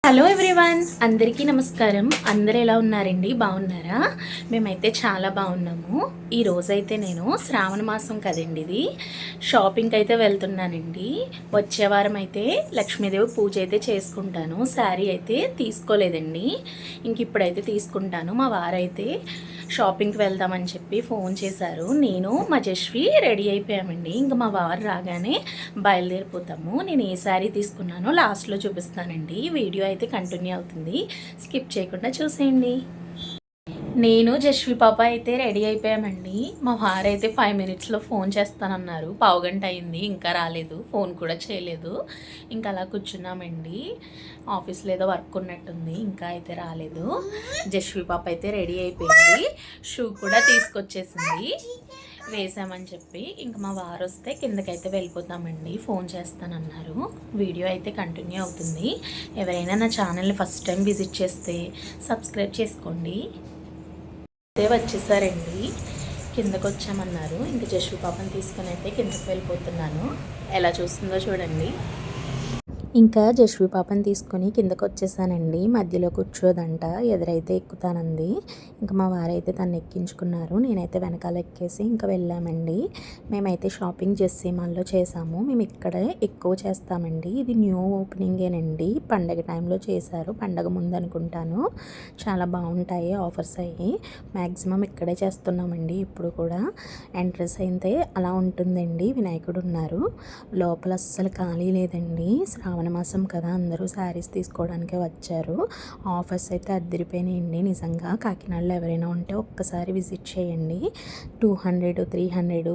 Hello everyone, అందరికీ నమస్కారం. అందరు ఎలా ఉన్నారండి? బాగున్నారా? మేమైతే చాలా బాగున్నాము. ఈ రోజైతే నేను శ్రావణ మాసం కదండి, ఇది షాపింగ్కి అయితే వెళ్తున్నానండి. వచ్చే వారం అయితే లక్ష్మీదేవి పూజ అయితే చేసుకుంటాను. శారీ అయితే తీసుకోలేదండి, ఇంక ఇప్పుడైతే తీసుకుంటాను. మా వారైతే షాపింగ్కి వెళ్దామని చెప్పి ఫోన్ చేశారు. నేను మా జస్వి రెడీ అయిపోయామండి. ఇంకా మా వారు రాగానే బయలుదేరిపోతాము. నేను ఏ శారీ తీసుకున్నానో లాస్ట్లో చూపిస్తానండి. వీడియో అయితే కంటిన్యూ అవుతుంది, స్కిప్ చేయకుండా చూసేయండి. నేను జస్వి పాప అయితే రెడీ అయిపోయామండి. మా వారు అయితే 5 minutesలో ఫోన్ చేస్తానన్నారు. పావుగంట అయింది, ఇంకా రాలేదు, ఫోన్ కూడా చేయలేదు. ఇంకా అలా కూర్చున్నామండి. ఆఫీస్లో ఏదో వర్క్ ఉన్నట్టుంది, ఇంకా అయితే రాలేదు. జస్వి పాప అయితే రెడీ అయిపోయింది, షూ కూడా తీసుకొచ్చేసింది, వేసామని చెప్పి. ఇంకా మా వారు వస్తే కిందకైతే వెళ్ళిపోతామండి. ఫోన్ చేస్తానన్నారు. వీడియో అయితే కంటిన్యూ అవుతుంది. ఎవరైనా నా ఛానల్ని ఫస్ట్ టైం విజిట్ చేస్తే సబ్స్క్రైబ్ చేసుకోండి. అదే వచ్చేసారండి, కిందకు వచ్చామన్నారు. ఇంకా జస్వి పాపని తీసుకుని అయితే కిందకు వెళ్ళిపోతున్నాను. ఎలా చూస్తుందో చూడండి. ఇంకా జస్వి పాపని తీసుకొని కిందకు వచ్చేసానండి. మధ్యలో కూర్చోదంట, ఎదురైతే ఎక్కుతానంది. ఇంకా మా వారైతే తను ఎక్కించుకున్నారు. నేనైతే వెనకాల ఎక్కేసి ఇంకా వెళ్ళామండి. మేమైతే షాపింగ్ జెస్సీ మాల్లో చేసాము. మేము ఇక్కడే ఎక్కువ చేస్తామండి. ఇది న్యూ ఓపెనింగేనండి, పండగ టైంలో చేశారు, పండగ ముందు అనుకుంటాను. చాలా బాగుంటాయి ఆఫర్స్ అయ్యి. మ్యాక్సిమం ఇక్కడే చేస్తున్నామండి ఇప్పుడు కూడా. ఎంట్రన్స్ అయితే అలా ఉంటుందండి, వినాయకుడు ఉన్నారు. లోపల అస్సలు ఖాళీ లేదండి. శ్రావణ మాసం కదా, అందరూ శారీస్ తీసుకోవడానికే వచ్చారు. ఆఫర్స్ అయితే అద్దరిపోయినాయండి నిజంగా. కాకినాడలో ఎవరైనా ఉంటే ఒక్కసారి విజిట్ చేయండి. 200, 300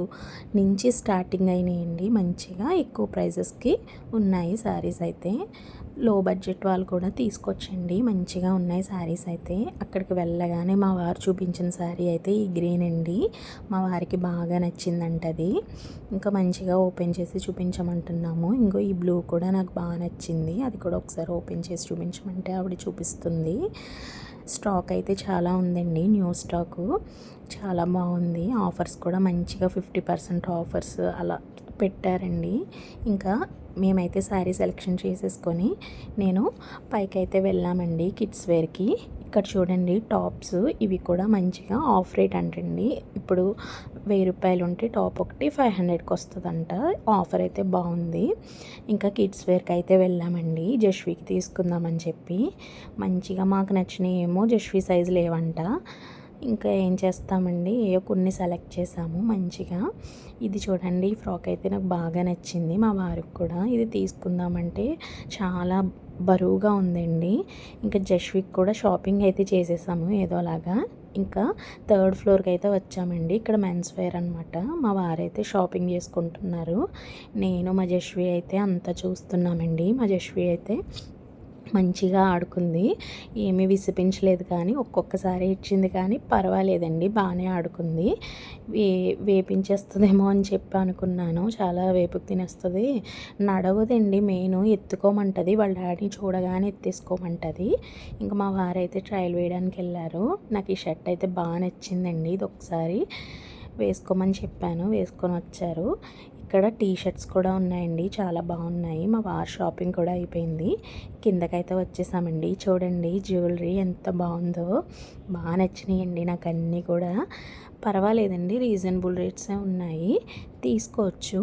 నుంచి స్టార్టింగ్ అయినాయండి. మంచిగా ఎక్కువ ప్రైజెస్కి ఉన్నాయి శారీస్ అయితే. లో బడ్జెట్ వాళ్ళు కూడా తీసుకొచ్చండి, మంచిగా ఉన్నాయి శారీస్ అయితే. అక్కడికి వెళ్ళగానే మా వారు చూపించిన శారీ అయితే ఈ గ్రీన్ అండి. మా వారికి బాగా నచ్చిందంటది. ఇంకా మంచిగా ఓపెన్ చేసి చూపించమంటున్నాము. ఇంకో ఈ బ్లూ కూడా నాకు బాగా నచ్చింది, అది కూడా ఒకసారి ఓపెన్ చేసి చూపించమంటే ఆవిడ చూపిస్తుంది. స్టాక్ అయితే చాలా ఉందండి, న్యూ స్టాకు చాలా బాగుంది. ఆఫర్స్ కూడా మంచిగా 50% ఆఫర్స్ అలా పెట్టారండి. ఇంకా మేమైతే శారీ సెలెక్షన్ చేసేసుకొని నేను పైకైతే వెళ్ళామండి కిడ్స్ వేర్కి. ఇక్కడ చూడండి టాప్స్, ఇవి కూడా మంచిగా ఆఫ్ రేట్ అంటండి. ఇప్పుడు 1000 రూపాయలు ఉంటే టాప్ ఒకటి 500కి వస్తుందంట. ఆఫర్ అయితే బాగుంది. ఇంకా కిడ్స్ వేర్కి అయితే వెళ్ళామండి, జస్వికి తీసుకుందామని చెప్పి. మంచిగా మాకు నచ్చినవి ఏమో జస్వి సైజు లేవంట. ఇంకా ఏం చేస్తామండి, ఏ కొన్ని సెలెక్ట్ చేసాము మంచిగా. ఇది చూడండి, ఈ ఫ్రాక్ అయితే నాకు బాగా నచ్చింది, మా వారికి కూడా. ఇది తీసుకుందామంటే చాలా బరువుగా ఉందండి. ఇంకా జస్విక్ కూడా షాపింగ్ అయితే చేసేసాము ఏదోలాగా. ఇంకా 3rd ఫ్లోర్కి అయితే వచ్చామండి. ఇక్కడ మెన్స్ వేర్ అనమాట. మా వారైతే షాపింగ్ చేసుకుంటున్నారు. నేను మా జస్వి అయితే అంతా చూస్తున్నామండి. మా జస్వి అయితే మంచిగా ఆడుకుంది, ఏమీ విసిపించలేదు, కానీ ఒక్కొక్కసారి ఇచ్చింది, కానీ పర్వాలేదండి, బాగానే ఆడుకుంది. వేపించేస్తుందేమో అని చెప్పి అనుకున్నాను. చాలా వేపుకు తినేస్తుంది, నడవదండి. మెయిన్ ఎత్తుకోమంటుంది, వాళ్ళ డాడీని చూడగానే ఎత్తేసుకోమంటుంది. ఇంకా మా వారైతే ట్రయల్ వేయడానికి వెళ్ళారు. నాకు ఈ షర్ట్ అయితే బాగా నచ్చిందండి, ఇది ఒకసారి వేసుకోమని చెప్పాను, వేసుకొని వచ్చారు. ఇక్కడ టీ షర్ట్స్ కూడా ఉన్నాయండి, చాలా బాగున్నాయి. మా వార్ షాపింగ్ కూడా అయిపోయింది. కిందకైతే వచ్చేసామండి. చూడండి జ్యువెలరీ ఎంత బాగుందో, బాగా నచ్చినాయండి నాకు అన్నీ కూడా. పర్వాలేదండి, రీజనబుల్ రేట్సే ఉన్నాయి, తీసుకోవచ్చు.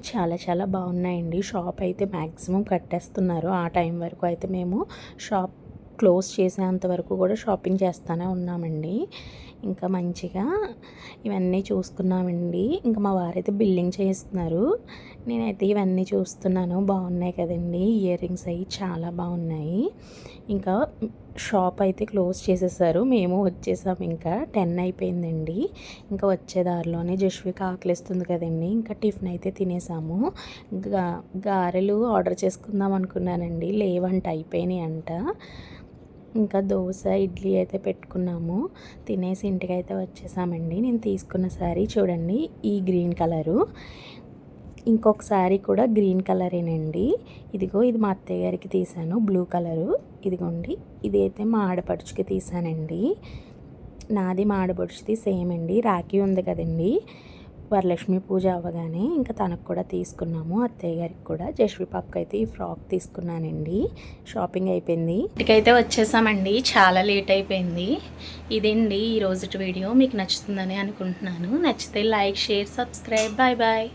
చాలా చాలా బాగున్నాయండి. షాప్ అయితే మ్యాక్సిమం కట్టేస్తున్నారు. ఆ టైం వరకు అయితే మేము షాప్ క్లోజ్ చేసేంత వరకు కూడా షాపింగ్ చేస్తూనే ఉన్నామండి. ఇంకా మంచిగా ఇవన్నీ చూసుకున్నామండి. ఇంకా మా వారైతే బిల్లింగ్ చేస్తున్నారు, నేనైతే ఇవన్నీ చూస్తున్నాను. బాగున్నాయి కదండి, ఇయర్ రింగ్స్ అవి చాలా బాగున్నాయి. ఇంకా షాప్ అయితే క్లోజ్ చేసేసారు, మేము వచ్చేసాము. ఇంకా 10 అయిపోయిందండి. ఇంకా వచ్చే దారిలోనే జస్వికి ఆకలిస్తుంది కదండి, ఇంకా టిఫిన్ అయితే తినేసాము. గారెలు ఆర్డర్ చేసుకుందాం అనుకున్నానండి, లేవంట, అయిపోయినాయి అంట. ఇంకా దోశ ఇడ్లీ అయితే పెట్టుకున్నాము, తినేసి ఇంటికి అయితే వచ్చేసామండి. నేను తీసుకున్న శారీ చూడండి, ఈ గ్రీన్ కలరు. ఇంకొక శారీ కూడా గ్రీన్ కలరేనండి. ఇదిగో ఇది మా అత్తయ్య గారికి తీసాను, బ్లూ కలరు. ఇదిగోండి, ఇది అయితే మా ఆడపడుచుకి తీసానండి. నాది మా ఆడపడుచుది సేమ్ అండి. రాఖీ ఉంది కదండి, వరలక్ష్మి పూజ అవ్వగానే ఇంకా తనకు కూడా తీసుకున్నాము. అత్తయ్య గారికి కూడా, జశ్వి పాపకి అయితే ఈ ఫ్రాక్ తీసుకున్నానండి. షాపింగ్ అయిపోయింది, ఇంటికైతే వచ్చేసామండి. చాలా లేట్ అయిపోయింది. ఇదండి ఈ రోజు వీడియో. మీకు నచ్చుతుందని అనుకుంటున్నాను. నచ్చితే like, share, subscribe. Bye bye.